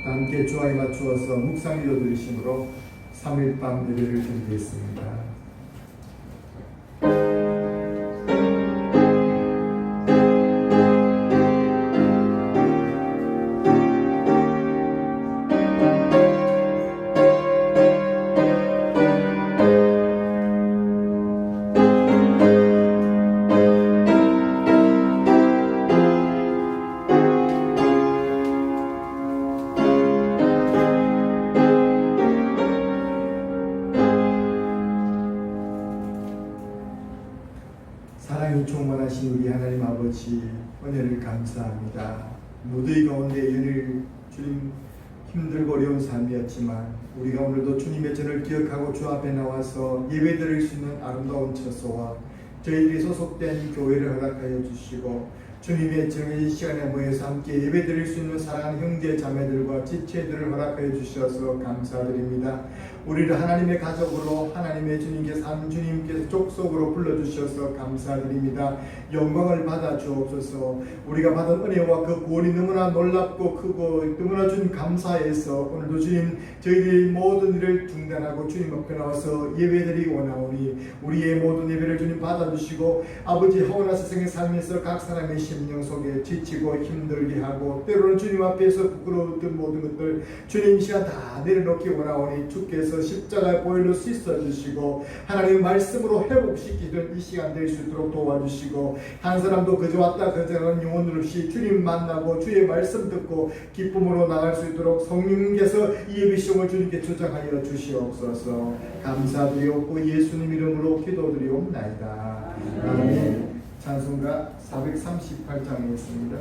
함께 주와에 맞추어서 묵상기도 드리심으로 3일 밤 예배를 드리겠습니다. 사랑이 충만하신 우리 하나님 아버지, 은혜를 감사합니다. 무더위 가운데 연일 주님 힘들고 어려운 삶이었지만 우리가 오늘도 주님의 전을 기억하고 주 앞에 나와서 예배드릴 수 있는 아름다운 처소와 저희들이 소속된 교회를 허락하여 주시고 주님의 정의 시간에 모여서 함께 예배드릴 수 있는 사랑하는 형제 자매들과 지체들을 허락하여 주셔서 감사드립니다. 우리를 하나님의 가족으로 하나님의 주님께서 족속으로 불러주셔서 감사드립니다. 영광을 받아 주옵소서. 우리가 받은 은혜와 그 구원이 너무나 놀랍고 크고 너무나 주님 감사해서 오늘도 주님 저희들이 모든 일을 중단하고 주님 앞에 나와서 예배드리고 원하오니 우리의 모든 예배를 주님 받아주시고 아버지 허원한 세상의 삶에서 각 사람의 심령 속에 지치고 힘들게 하고 때로는 주님 앞에서 부끄러웠던 모든 것들 주님 시간 다 내려놓기 원하오니 주께서 십자가의 보혈로 씻어주시고 하나님의 말씀으로 회복시키던 이 시간 될 수 있도록 도와주시고 한 사람도 그저 왔다 그저 가는 영혼 없이 주님 만나고 주의 말씀 듣고 기쁨으로 나갈 수 있도록 성령님께서 이 예배 시험을 주님께 주장하여 주시옵소서. 감사드리옵고 예수님 이름으로 기도드리옵나이다. 아멘. 찬송가 438장에 있습니다.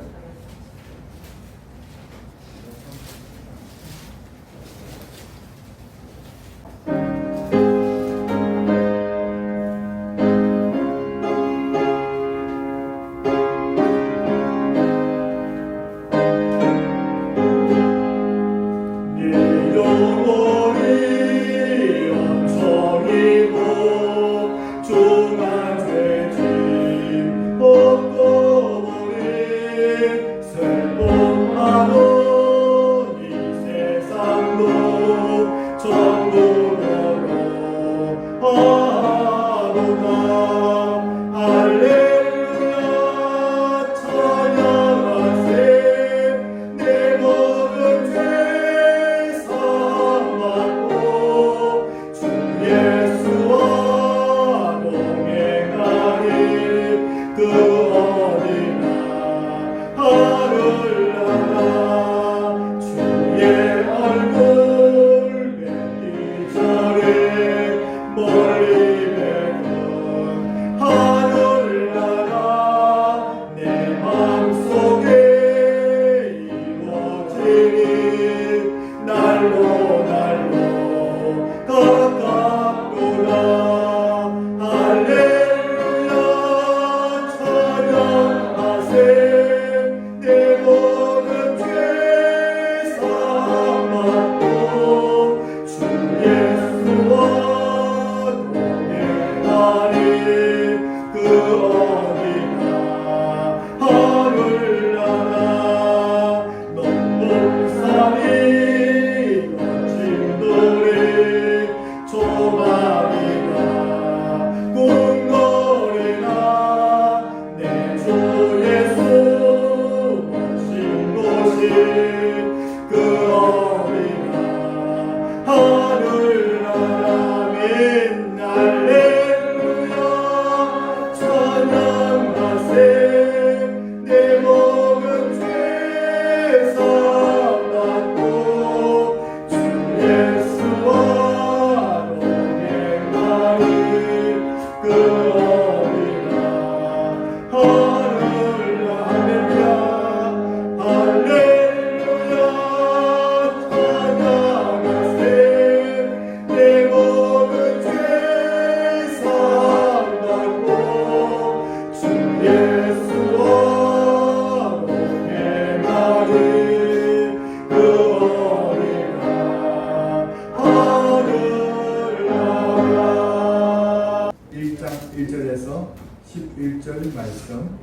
말씀.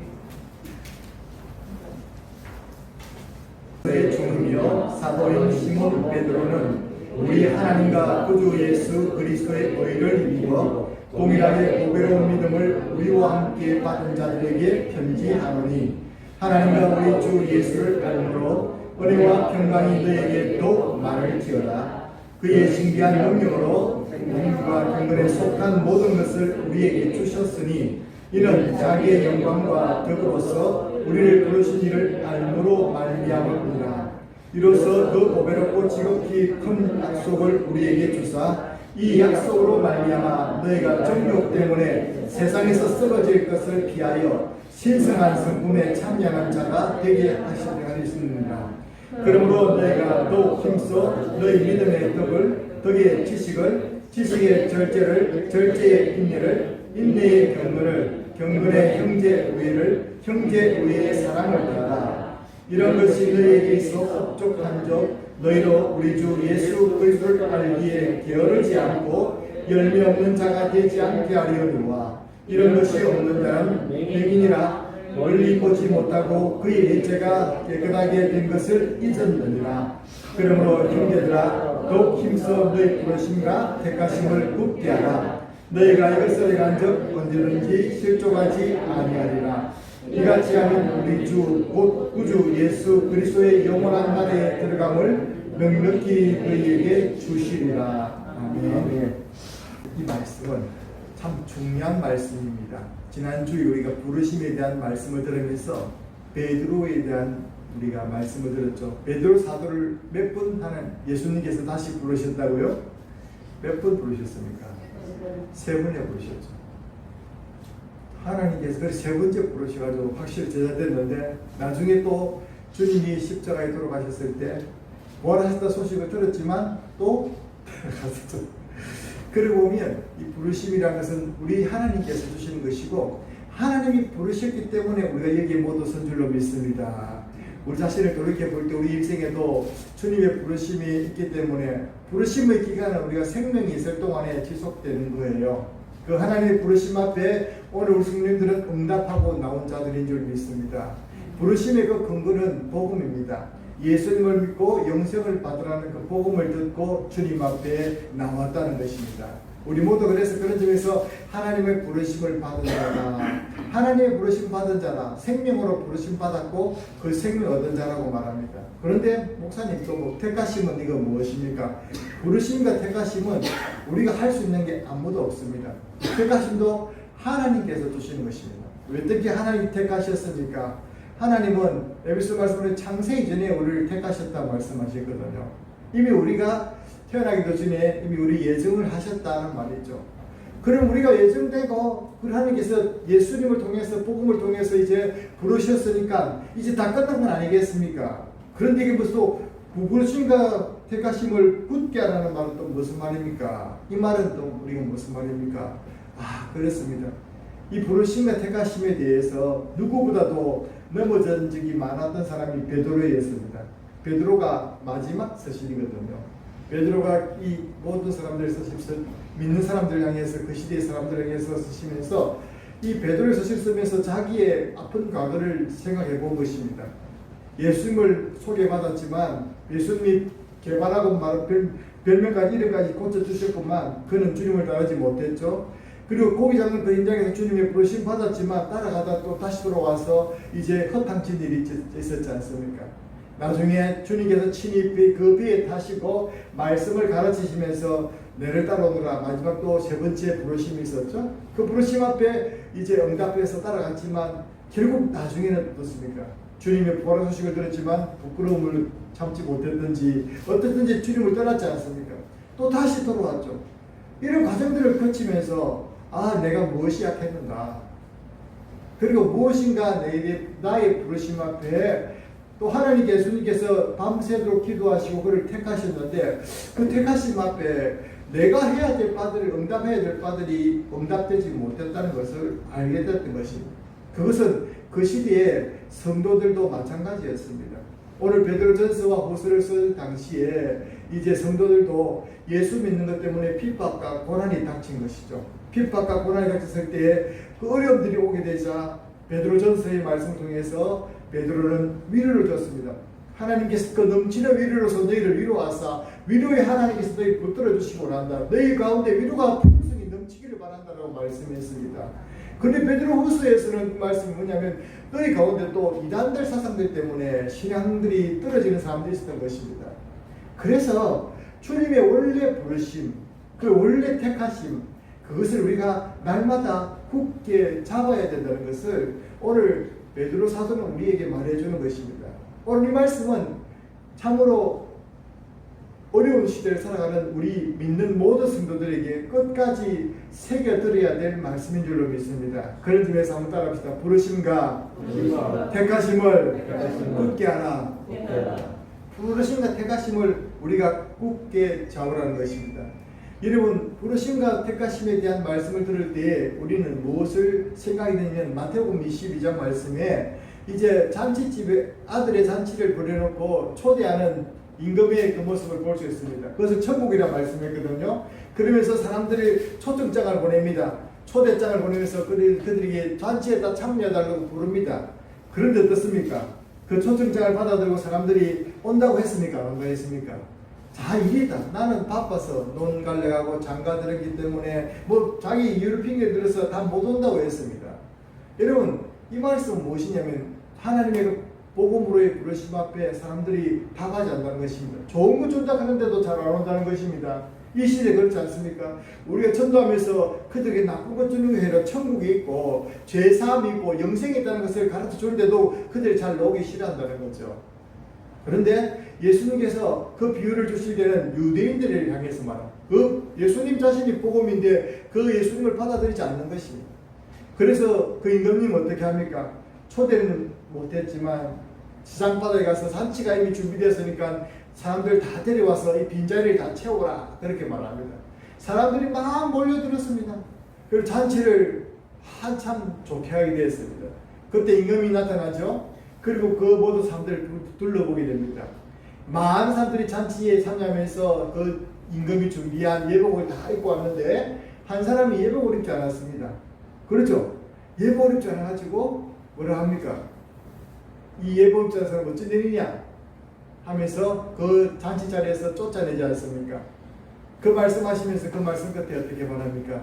내 종이여 사도인 시몬 베드로는 우리 하나님과 구주 예수 그리스도의 의를 입어 동일하게 보배로운 믿음을 우리와 함께 받은 자들에게 편지하노니 하나님과 우리 주 예수를 알므로 은혜와 평강이 너에게 더욱 많을지어다. 그의 신기한 능력으로 영과 경건에 속한 모든 것을 우리에게 주셨으니 이는 자기의 영광과 덕으로서 우리를 부르신 이를 알므로 말미암으니라. 이로써 그 보배롭고 지극히 큰 약속을 우리에게 주사 이 약속으로 말미암아 너희가 정욕 때문에 세상에서 썩어질 것을 피하여 신성한 성품에 참여하는 자가 되게 하시느니라. 그러므로 너희가 더욱 힘써 너희 믿음의 덕을, 덕의 지식을, 지식의 절제를, 절제의 인내를, 인내의 경건을, 경건의 형제 우애를, 형제 우애의 사랑을 따라. 이런 것이 너희에게 있어 흡족한즉 너희로 우리 주 예수 그리스도를 알기에 게으르지 않고 열매 없는 자가 되지 않게 하려니와 이런 것이 없는 자는 맹인이라 멀리 보지 못하고 그의 예체가 깨끗하게 된 것을 잊었느니라. 그러므로 형제들아 더욱 힘써 너희 부르심과 택하심을 굳게 하라. 너희가 이것을 행한즉 언제든지 실족하지 아니하리라. 이같이 하면 우리 주 곧 구주 예수 그리스도의 영원한 나라에 들어감을 넉넉히 너희에게 주시리라. 아멘. 이 말씀은 참 중요한 말씀입니다. 지난주에 우리가 부르심에 대한 말씀을 들으면서 베드로에 대한 우리가 말씀을 들었죠. 베드로 사도를 몇 번 하는 예수님께서 다시 부르셨다고요? 몇 번 부르셨습니까? 세 번에 부르셨죠. 하나님께서 그 세 번째 부르셔가지고 확실히 제자됐는데 나중에 또 주님이 십자가에 돌아가셨을 때 부활하셨다 소식을 들었지만 또 갔었죠. 그러고 보면 이 부르심이라는 것은 우리 하나님께서 주시는 것이고 하나님이 부르셨기 때문에 우리가 여기에 모두 선 줄로 믿습니다. 우리 자신을 돌이켜 볼 때 우리 인생에도 주님의 부르심이 있기 때문에 부르심의 기간은 우리가 생명이 있을 동안에 지속되는 거예요. 그 하나님의 부르심 앞에 오늘 우리 성도님들은 응답하고 나온 자들인 줄 믿습니다. 부르심의 그 근거는 복음입니다. 예수님을 믿고 영생을 받으라는 그 복음을 듣고 주님 앞에 나왔다는 것입니다. 우리 모두 그래서 그런 점에서 하나님의 부르심을 받은 자다. 하나님의 부르심 받은 자다. 생명으로 부르심 받았고 그 생명 얻은 자라고 말합니다. 그런데 목사님 또 택하심은 이거 무엇입니까? 부르심과 택하심은 우리가 할 수 있는 게 아무도 없습니다. 택하심도 하나님께서 주시는 것입니다. 왜 어떻게 하나님이 택하셨습니까? 하나님은 에베소 말씀으로 창세 이전에 우리를 택하셨다고 말씀하셨거든요. 이미 우리가 태어나기도 전에 이미 우리 예정을 하셨다는 말이죠. 그럼 우리가 예정되고 하나님께서 예수님을 통해서 복음을 통해서 이제 부르셨으니까 이제 다 끝난 건 아니겠습니까? 그런데 이게 무슨 또 부르심과 택하심을 굳게 하라는 말은 또 무슨 말입니까? 이 말은 또 우리가 무슨 말입니까? 그렇습니다. 이 부르심과 택하심에 대해서 누구보다도 넘어진 적이 많았던 사람이 베드로였습니다. 베드로가 마지막 서신이거든요. 베드로가 이 모든 사람들 서시면서 믿는 사람들 향해서 그 시대의 사람들 향해서 쓰시면서 이 베드로의 서신 쓰면서 자기의 아픈 과거를 생각해 본 것입니다. 예수님을 소개받았지만 예수님이 개발하고 별명까지 이름까지 고쳐주셨구만 그는 주님을 따르지 못했죠. 그리고 고기 잡는 그 현장에서 주님의 부르심 받았지만 따라가다 또 다시 돌아와서 이제 허탕친 일이 있었지 않습니까? 나중에 주님께서 친히 그 배에 타시고 말씀을 가르치시면서 내를 따라오느라 마지막 또 세 번째 부르심이 있었죠. 그 부르심 앞에 이제 응답해서 따라갔지만 결국 나중에는 어떻습니까? 주님의 부활의 소식을 들었지만 부끄러움을 참지 못했든지 어떻든지 주님을 떠났지 않습니까? 또 다시 돌아왔죠. 이런 과정들을 거치면서 내가 무엇이 약했는가, 그리고 무엇인가 나의 부르심 앞에 또 하나님 예수님께서 밤새도록 기도하시고 그를 택하셨는데 그 택하심 앞에 내가 해야 될 바들을 응답해야 될 바들이 응답되지 못했다는 것을 알게 됐던 것입니다. 그것은 그 시대의 성도들도 마찬가지였습니다. 오늘 베드로전서와 호서를 쓸 당시에 이제 성도들도 예수 믿는 것 때문에 핍박과 고난이 닥친 것이죠. 핍박과 고난이 닥쳤을 때 그 어려움들이 오게 되자 베드로전서의 말씀을 통해서 베드로는 위로를 줬습니다. 하나님께서 그 넘치는 위로로서 너희를 위로하사 위로의 하나님께서 너희를 붙들어 주시고 난다. 너희 가운데 위로가 풍성히 넘치기를 바란다라고 말씀했습니다. 근데 베드로후서에서는 그 말씀이 뭐냐면 너희 가운데 또 이단들 사상들 때문에 신앙들이 떨어지는 사람들이 있었던 것입니다. 그래서 주님의 원래 부르심, 그 원래 택하심, 그것을 우리가 날마다 굳게 잡아야 된다는 것을 오늘 베드로 사도는 우리에게 말해주는 것입니다. 오늘 이 말씀은 참으로 어려운 시대를 살아가는 우리 믿는 모든 성도들에게 끝까지 새겨들어야 될 말씀인 줄로 믿습니다. 그런 점에서 한번 따라합시다. 부르심과 택하심을 굳게 하라. 부르심과 택하심을 우리가 굳게 잡으라는 것입니다. 여러분, 부르심과 택하심에 대한 말씀을 들을 때 우리는 무엇을 생각이 되냐면 마태복음 22장 말씀에 이제 잔치집에 아들의 잔치를 벌여놓고 초대하는 임금의 그 모습을 볼 수 있습니다. 그것을 천국이라 말씀했거든요. 그러면서 사람들이 초청장을 보냅니다. 초대장을 보내면서 그들에게 잔치에다 참여해달라고 부릅니다. 그런데 어떻습니까? 그 초청장을 받아들고 사람들이 온다고 했습니까? 안 했습니까? 자, 이랬다. 나는 바빠서 논 갈래 가고 장가 들었기 때문에 뭐 자기 이유를 핑계 들어서 다 못 온다고 했습니다. 여러분, 이 말씀은 무엇이냐면 하나님의 복음으로의 부르심 앞에 사람들이 답하지 않는다는 것입니다. 좋은 것 존작하는데도 잘 안 온다는 것입니다. 이 시대에 그렇지 않습니까? 우리가 전도하면서 그들에게 나쁜 것 주는 게 아니라 천국이 있고 죄사함이 있고 영생이 있다는 것을 가르쳐 주는데도 그들이 잘 오기 싫어한다는 거죠. 그런데 예수님께서 그 비유를 주실 때는 유대인들을 향해서 말합니다. 그 예수님 자신이 복음인데 그 예수님을 받아들이지 않는 것입니다. 그래서 그 임금님은 어떻게 합니까? 초대는 못했지만 지상바다에 가서 잔치가 이미 준비되었으니까 사람들 다 데려와서 이 빈자리를 다 채워라, 그렇게 말합니다. 사람들이 막 몰려들었습니다. 그리고 잔치를 한참 좋게 하게 되었습니다. 그때 임금이 나타나죠. 그리고 그 모든 사람들을 둘러보게 됩니다. 많은 사람들이 잔치에 참여하면서 그 임금이 준비한 예복을 다 입고 왔는데 한 사람이 예복을 입지 않았습니다. 그렇죠? 예복을 입지 않아가지고 뭐라 합니까? 이 예복 입지 않은 사람은 어찌 되느냐 하면서 그 잔치 자리에서 쫓아내지 않습니까? 그 말씀하시면서 그 말씀 끝에 어떻게 말합니까?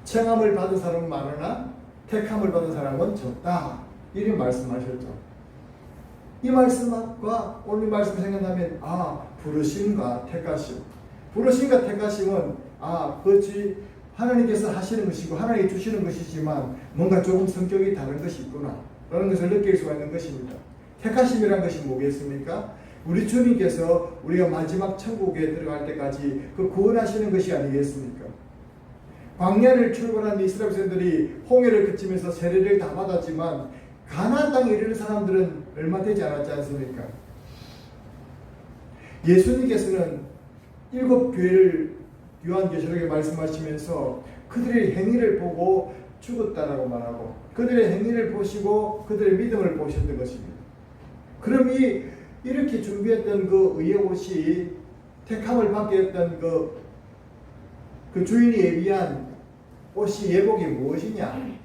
청함을 받은 사람은 많으나 택함을 받은 사람은 적다, 이런 말씀하셨죠. 이 말씀과 오늘 말씀 생각하면 부르심과 택하심, 부르심과 택하심은 그렇지 하나님께서 하시는 것이고 하나님이 주시는 것이지만 뭔가 조금 성격이 다른 것이 있구나 라는 것을 느낄 수가 있는 것입니다. 택하심이란 것이 뭐겠습니까? 우리 주님께서 우리가 마지막 천국에 들어갈 때까지 그 구원하시는 것이 아니겠습니까? 광야를 출발한 이스라엘 백성들이 홍해를 거치면서 세례를 다 받았지만 가나안 땅에 이르는 사람들은 얼마 되지 않았지 않습니까? 예수님께서는 7교회를 요한계시록에 말씀하시면서 그들의 행위를 보고 죽었다라고 말하고 그들의 행위를 보시고 그들의 믿음을 보셨던 것입니다. 그럼 이렇게 준비했던 그 의의 옷이 택함을 받게 했던 그 주인이 예비한 옷이 예복이 무엇이냐?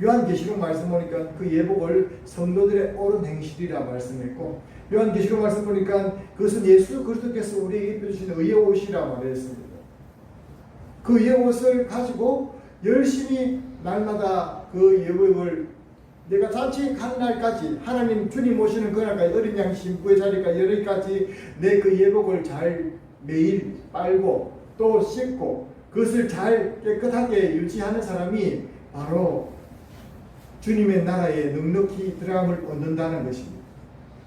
요한계시록 말씀 보니까 그 예복을 성도들의 옳은 행실이라 말씀했고 요한계시록 말씀 보니까 그것은 예수 그리스도께서 우리에게 입혀주신 의의 옷이라 말했습니다. 그 의의 옷을 가지고 열심히 날마다 그 예복을 내가 잔치 간 날까지 하나님 주님 모시는 그날까지 어린 양 신부의 자리까지 여기까지 내 그 예복을 잘 매일 빨고 또 씻고 그것을 잘 깨끗하게 유지하는 사람이 바로 주님의 나라에 넉넉히 들어감을 얻는다는 것입니다.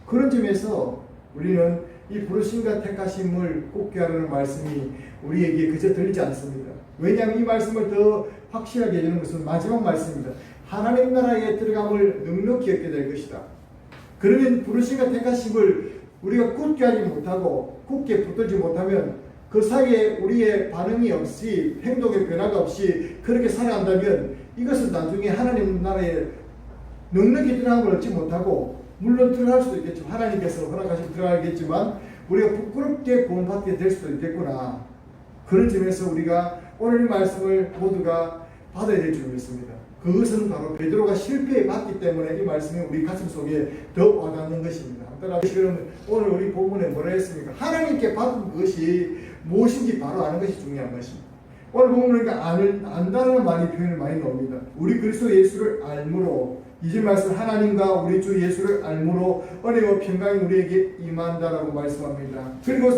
그런 점에서 우리는 이 부르심과 택하심을 굳게 하라는 말씀이 우리에게 그저 들리지 않습니다. 왜냐하면 이 말씀을 더 확실하게 해주는 것은 마지막 말씀입니다. 하나님 나라에 들어감을 넉넉히 얻게 될 것이다. 그러면 부르심과 택하심을 우리가 굳게 하지 못하고 굳게 붙들지 못하면 그 사이에 우리의 반응이 없이 행동의 변화가 없이 그렇게 살아간다면 이것은 나중에 하나님 나라에 넉넉히 들어감을 얻지 못하고 물론 들어갈 수도 있겠지만 하나님께서 허락하시면 들어가겠지만 우리가 부끄럽게 구원받게 될 수도 있겠구나. 그런 점에서 우리가 오늘 이 말씀을 모두가 받아야 될 줄 믿습니다. 그것은 바로 베드로가 실패해 봤기 때문에 이 말씀이 우리 가슴 속에 더 와닿는 것입니다. 그러면 오늘 우리 본문에 뭐라 했습니까? 하나님께 받은 것이 무엇인지 바로 아는 것이 중요한 것입니다. 오늘 보면 그러니까 안다는 말이 표현을 많이 나옵니다. 우리 그리스도 예수를 알므로, 이제 말씀 하나님과 우리 주 예수를 알므로 은혜와 평강이 우리에게 임한다라고 말씀합니다. 그리고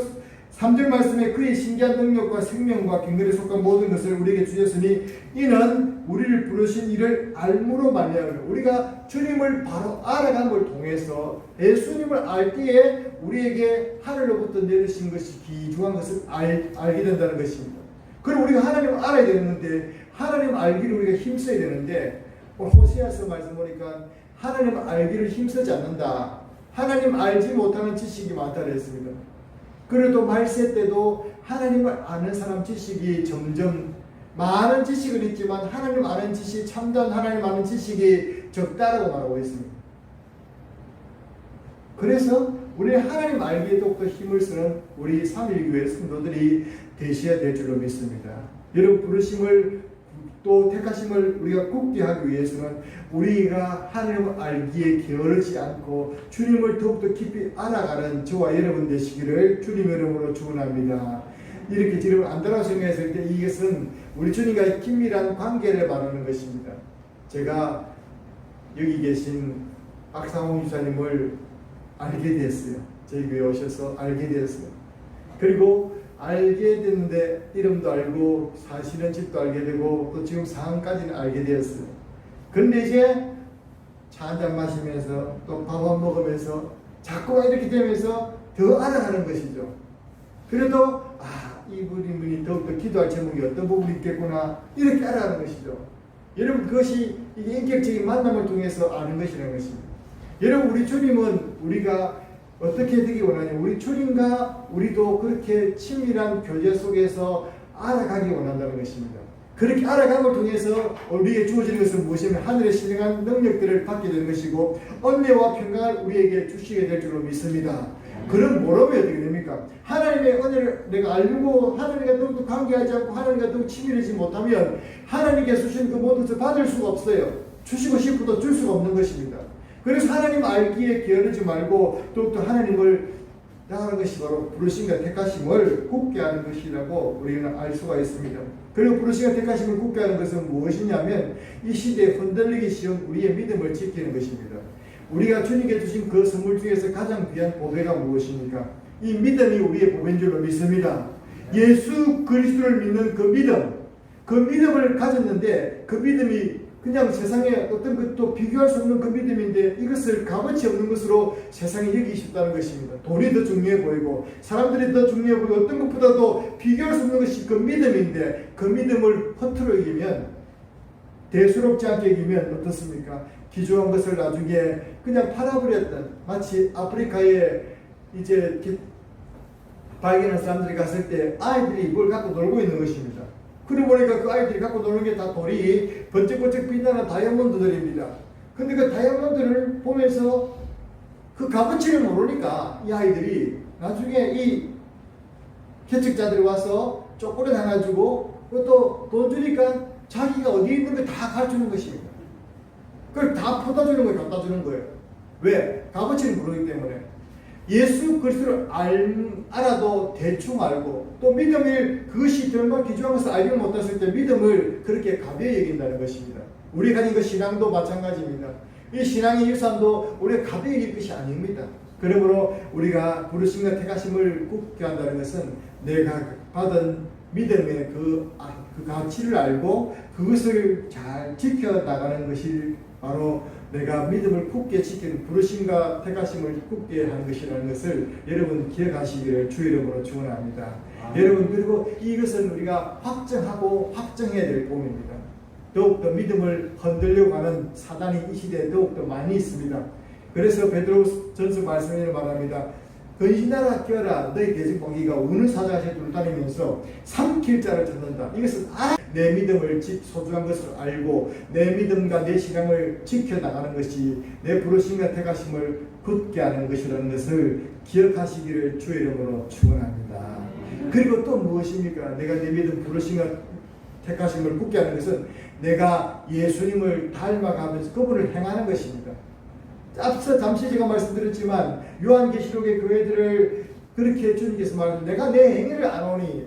3절 말씀에 그의 신기한 능력과 생명과 경건에 속한 모든 것을 우리에게 주셨으니 이는 우리를 부르신 이를 알므로 말미암아. 우리가 주님을 바로 알아감을 통해서 예수님을 알 때에 우리에게 하늘로부터 내리신 것이 귀중한 것을 알게 된다는 것입니다. 그럼 우리가 하나님을 알아야 되는데, 하나님 알기를 우리가 힘써야 되는데, 호세아서 말씀 보니까 하나님 알기를 힘쓰지 않는다. 하나님 알지 못하는 지식이 많다고 했습니다. 그래도 말세 때도 하나님을 아는 사람 지식이 점점 많은 지식은 있지만 하나님 아는 지식, 참된 하나님 아는 지식이 적다라고 말하고 있습니다. 그래서 우리 하나님 알기에 더욱더 힘을 쓰는 우리 3.1교회 성도들이 되셔야 될 줄로 믿습니다. 여러분 부르심을 또 택하심을 우리가 굳게 하기 위해서는 우리가 하나님을 알기에 게으르지 않고 주님을 더욱더 깊이 알아가는 저와 여러분 되시기를 주님의 이름으로 축원합니다. 이렇게 지금 안다라고 생각했을 때 이것은 우리 주님과의 긴밀한 관계를 말하는 것입니다. 제가 여기 계신 박상홍 집사님을 알게 됐어요. 저희 교회에 오셔서 알게 되었어요. 그리고 알게 됐는데 이름도 알고 사시는 집도 알게 되고 또 지금 상황까지는 알게 되었어요. 그런데 이제 차 한잔 마시면서 또 밥 한 먹으면서 자꾸 이렇게 되면서 더 알아가는 것이죠. 그래도 이분이 더욱더 기도할 제목이 어떤 부분이 있겠구나 이렇게 알아가는 것이죠. 여러분 그것이 이게 인격적인 만남을 통해서 아는 것이라는 것입니다. 여러분 우리 주님은 우리가 어떻게 되기 원하냐? 우리 주님과 우리도 그렇게 친밀한 교제 속에서 알아가기 원한다는 것입니다. 그렇게 알아감을 통해서 우리에게 주어지는 것은 무엇이냐면 하늘의 신령한 능력들을 받게 되는 것이고 은혜와 평강을 우리에게 주시게 될 줄로 믿습니다. 그럼 뭐라고 해야 되게 됩니까? 하나님의 은혜를 내가 알고 하나님과 더욱더 관계하지 않고 하나님과 더욱 친밀하지 못하면 하나님께서 주신 그 모든 것을 받을 수가 없어요. 주시고 싶어도 줄 수가 없는 것입니다. 그래서 하나님 알기에 게으르지 말고 더욱더 하나님을 나가는 것이 바로 부르심과 택하심을 굳게 하는 것이라고 우리는 알 수가 있습니다. 그리고 부르심과 택하심을 굳게 하는 것은 무엇이냐면 이 시대에 흔들리기 쉬운 우리의 믿음을 지키는 것입니다. 우리가 주님께 주신 그 선물 중에서 가장 귀한 보배가 무엇입니까? 이 믿음이 우리의 보배인 줄로 믿습니다. 예수 그리스도를 믿는 그 믿음을 가졌는데 그 믿음이 그냥 세상에 어떤 것도 비교할 수 없는 그 믿음인데 이것을 값어치 없는 것으로 세상에 여기기 쉽다는 것입니다. 돈이 더 중요해 보이고 사람들이 더 중요해 보이고 어떤 것보다도 비교할 수 없는 것이 그 믿음인데 그 믿음을 허투루 이기면 대수롭지 않게 이기면 어떻습니까? 귀중한 것을 나중에 그냥 팔아버렸던 마치 아프리카에 이제 발견한 사람들이 갔을 때 아이들이 뭘 갖고 놀고 있는 것입니다. 그러고 보니까 그 아이들이 갖고 노는 게 다 돌이 번쩍번쩍 빛나는 다이아몬드들입니다. 근데 그 다이아몬드를 보면서 그 값어치를 모르니까 이 아이들이 나중에 이 개척자들이 와서 초콜릿 하나 주고 또 돈 주니까 자기가 어디 있는 걸 다 가르치는 것입니다. 그걸 다 퍼다주는 거예요. 갖다 주는 거예요. 왜? 값어치를 모르기 때문에. 예수 그리스도를 알아도 대충 알고 또 믿음을 그것이 얼마나 귀중한 것을 알지 못했을 때 믿음을 그렇게 가벼이 여긴다는 것입니다. 우리가 가진 그 신앙도 마찬가지입니다. 이 신앙의 유산도 우리가 가벼이 여길 것이 아닙니다. 그러므로 우리가 부르심과 택하심을 굳게 한다는 것은 내가 받은 믿음의 그 가치를 알고 그것을 잘 지켜나가는 것이 바로 내가 믿음을 굳게 지키는 부르심과 택하심을 굳게 하는 것이라는 것을 여러분 기억하시기를 주 이름으로 축원합니다. 여러분 그리고 이것은 우리가 확정하고 확정해야 될 부분입니다. 더욱더 믿음을 흔들려고 하는 사단이 이 시대에 더욱더 많이 있습니다. 그래서 베드로전서 말씀에 말합니다. 근신하라 껴라 너희 대적마귀가 우는 사자같이 돌다니면서 삼킬 자를 찾는다. 이것은 내 믿음을 소중한 것을 알고 내 믿음과 내 신앙을 지켜나가는 것이 내 부르심과 택하심을 굳게 하는 것이라는 것을 기억하시기를 주의 이름으로 축원합니다. 그리고 또 무엇입니까? 내가 내 믿음 부르심과 택하심을 굳게 하는 것은 내가 예수님을 닮아가면서 그분을 행하는 것입니다. 앞서 잠시 제가 말씀드렸지만 요한계시록의 교회들을 그렇게 주님께서 말하는 내가 내 행위를 아노니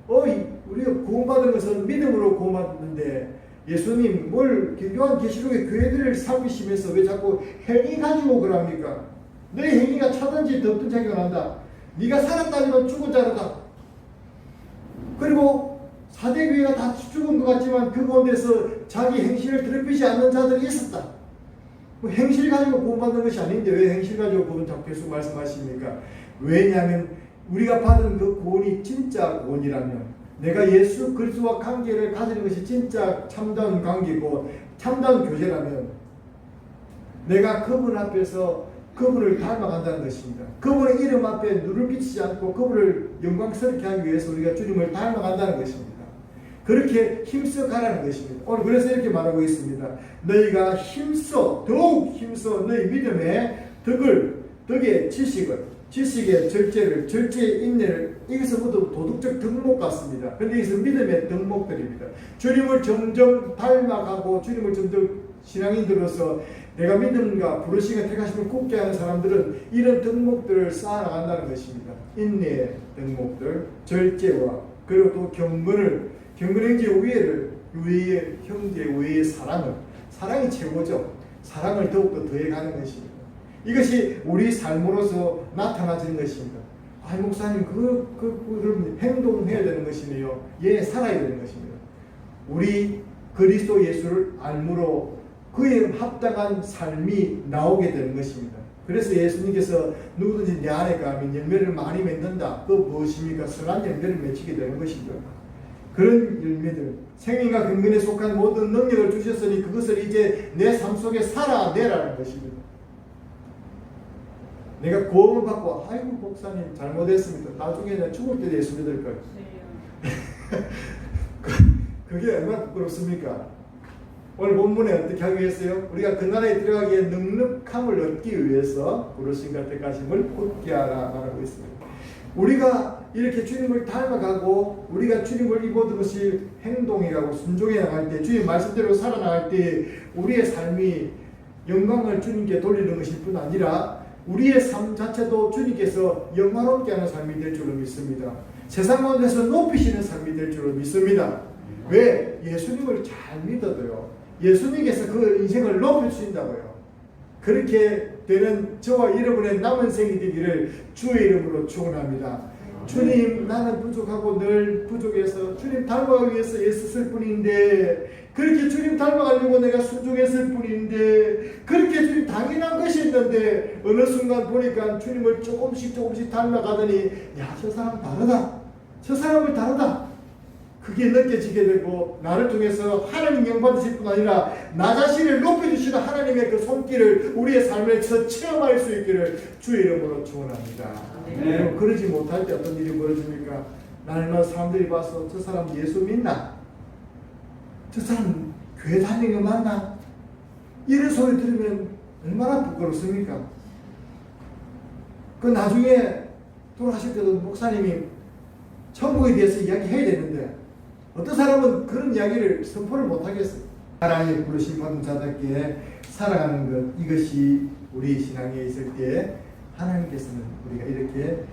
우리가 구원받은 것은 믿음으로 구원받는데 예수님 요한계시록의 교회들을 살피시면서 왜 자꾸 행위 가지고 그럽니까? 내 행위가 차든지 덥든 자기가 난다. 네가 살았다면 죽은 자로다. 그리고 4대 교회가 다 죽은 것 같지만 그 가운데서 자기 행실을 드럽히지 않는 자들이 있었다. 행실 가지고 구원받는 것이 아닌데 왜 행실 가지고 구원 자꾸 계속 말씀하십니까? 왜냐하면 우리가 받은 그 구원이 진짜 구원이라면 내가 예수 그리스도와 관계를 가지는 것이 진짜 참다운 관계고 참다운 교제라면 내가 그분 앞에서 그분을 닮아간다는 것입니다. 그분의 이름 앞에 눈을 비치지 않고 그분을 영광스럽게 하기 위해서 우리가 주님을 닮아간다는 것입니다. 그렇게 힘써 가라는 것입니다. 오늘 그래서 이렇게 말하고 있습니다. 너희가 더욱 힘써 너희 믿음의 덕의 지식의 절제의 인내를 이것은 모두 도덕적 덕목 같습니다. 그런데 이것은 믿음의 덕목들입니다. 주님을 점점 닮아가고 주님을 점점 신앙인들로서 내가 믿음과 부르심과 택하심을 굳게 하는 사람들은 이런 덕목들을 쌓아나간다는 것입니다. 인내의 덕목들, 절제와 그리고 또 경건행제 우애의 형제 우애의 사랑이 최고죠. 사랑을 더욱더 더해가는 것입니다. 이것이 우리 삶으로서 나타나지는 것입니다. 목사님 그럼 행동해야 되는 것이네요. 살아야 되는 것입니다. 우리 그리스도 예수를 알므로 그에 합당한 삶이 나오게 되는 것입니다. 그래서 예수님께서 누구든지 내 안에 가면 열매를 많이 맺는다. 그 무엇입니까? 선한 열매를 맺히게 되는 것이죠. 그런 열매들, 생명과 경건에 속한 모든 능력을 주셨으니 그것을 이제 내 삶 속에 살아내라는 것입니다. 내가 구원을 받고 목사님 잘못했습니다. 나중에 나 죽을 때 예수 믿을 거예요. 그게 얼마나 부끄럽습니까? 오늘 본문에 어떻게 하기 위해서요? 우리가 그 나라에 들어가기에 넉넉함을 얻기 위해서 부르심과 택하심을 굳게 하라 말하고 있습니다. 우리가 이렇게 주님을 닮아가고 우리가 주님을 이 모든 것이 행동해가고 순종해 나갈 때 주님 말씀대로 살아나갈 때 우리의 삶이 영광을 주님께 돌리는 것일 뿐 아니라 우리의 삶 자체도 주님께서 영광롭게 하는 삶이 될 줄로 믿습니다. 세상 가운데서 높이시는 삶이 될 줄로 믿습니다. 왜? 예수님을 잘 믿어도요. 예수님께서 그 인생을 높여주신다고요. 그렇게 되는 저와 여러분의 남은 생이 되기를 주의 이름으로 축원합니다. 주님, 나는 부족하고 늘 부족해서 주님 닮아가기 위해서 애썼을 뿐인데, 그렇게 주님 닮아가려고 내가 순종했을 뿐인데, 그렇게 주님 당연한 것이 있는데 어느 순간 보니까 주님을 조금씩 닮아가더니 저 사람 다르다, 저 사람을 다르다, 그게 느껴지게 되고 나를 통해서 하나님 영받으실 뿐 아니라 나 자신을 높여주시는 하나님의 그 손길을 우리의 삶에서 체험할 수 있기를 주의 이름으로 축원합니다. 네. 그러지 못할 때 어떤 일이 벌어집니까? 날마다 사람들이 봐서 저 사람 예수 믿나? 저 사람 교회 다니는 거 맞나? 이런 소리 들으면 얼마나 부끄럽습니까? 그 나중에 돌아가실 때도 목사님이 천국에 대해서 이야기해야 되는데 어떤 사람은 그런 이야기를 선포를 못하겠어요. 하나님의 부르심 받은 자들께 살아가는 것, 이것이 우리 신앙에 있을 때 하나님께서는 우리가 이렇게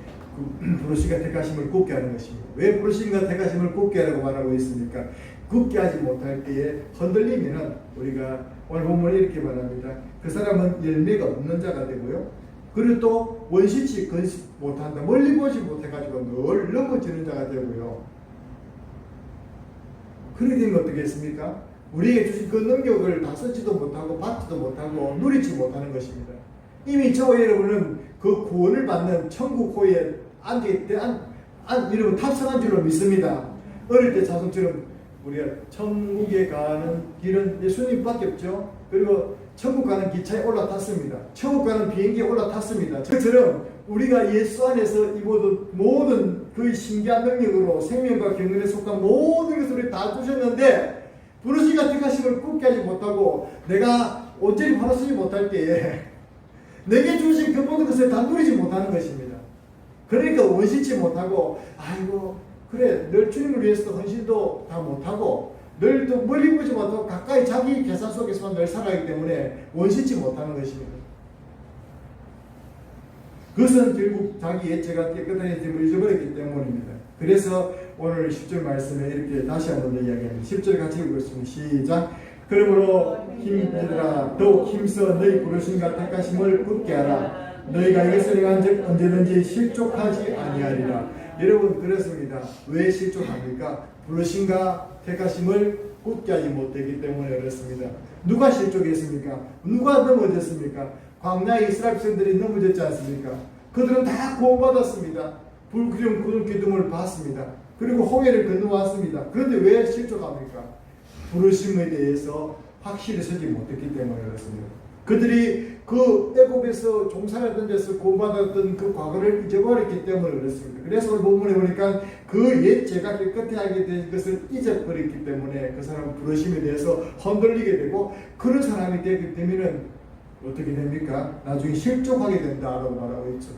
부르심과 택하심을 굳게 하는 것입니다. 왜 부르심과 택하심을 굳게 하라고 말하고 있습니까? 굳게 하지 못할 때에 흔들리면은 우리가 오늘 본문에 이렇게 말합니다. 그 사람은 열매가 없는 자가 되고요. 그리고 또 원시치 건식 못한다. 멀리 보지 못해가지고 늘 넘어지는 자가 되고요. 그렇게 되면 어떻겠습니까? 우리에게 주신 그 능력을 다 쓰지도 못하고 받지도 못하고 누리지 못하는 것입니다. 이미 저와 여러분은 그 구원을 받는 천국호에 여러분 탑승한 줄로 믿습니다. 어릴 때 자손처럼 우리가 천국에 가는 길은 예수님밖에 없죠. 그리고 천국 가는 기차에 올라탔습니다. 천국 가는 비행기에 올라탔습니다. 그처럼 우리가 예수 안에서 이 모든 그 신기한 능력으로 생명과 경건에 속한 모든 것을 우리 다 주셨는데 부르심과 택하심을 굳게 하지 못하고 내가 온전히 받아쓰지 못할 때에 내게 주신 그 모든 것을 다 누리지 못하는 것입니다. 그러니까 원시치 못하고 그래 늘 주님을 위해서도 헌신도 다 못하고 늘 또 멀리 보지 못하고 가까이 자기 계산 속에서만 늘 살아가기 때문에 원신치 못하는 것입니다. 그것은 결국 자기 예체가 깨끗한 예체를 잊어버렸기 때문입니다. 그래서 오늘 10절 말씀에 이렇게 다시 한번 이야기합니다. 10절 같이 읽겠습니다. 시작. 그러므로 힘들아 더욱 힘써 너희 부르심과 택하심을 굳게 하라. 너희가 이것을 행한 즉 언제든지 실족하지 아니하리라. 여러분 그렇습니다. 왜 실족합니까? 부르심과 택하심을 굳게 하지 못했기 때문에 그렇습니다. 누가 실족했습니까? 누가 넘어졌습니까? 광야의 이스라엘 백성들이 넘어졌지 않습니까? 그들은 다 구원받았습니다. 불기름 구름 기둥을 봤습니다. 그리고 홍해를 건너왔습니다. 그런데 왜 실족합니까? 부르심에 대해서 확실히 서지 못했기 때문에 그렇습니다. 그들이 그 애굽에서 종살이하던 데서 구원받았던 그 과거를 잊어버렸기 때문에 그렇습니다. 그래서 오늘 본문에 보니까 그 옛 죄가 깨끗하게 하게 된 것을 잊어버렸기 때문에 그 사람은 부르심에 대해서 흔들리게 되고 그런 사람이 되게 되면은 어떻게 됩니까? 나중에 실족하게 된다라고 말하고 있죠.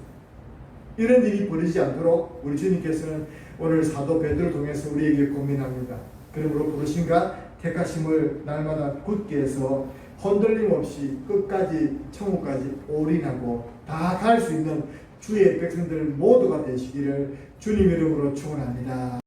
이런 일이 벌어지지 않도록 우리 주님께서는 오늘 사도 베드로를 통해서 우리에게 고민합니다. 그러므로 부르심과 택하심을 날마다 굳게 해서 흔들림 없이 끝까지 천국까지 올인하고 다 갈 수 있는 주의 백성들 모두가 되시기를 주님 이름으로 축원합니다.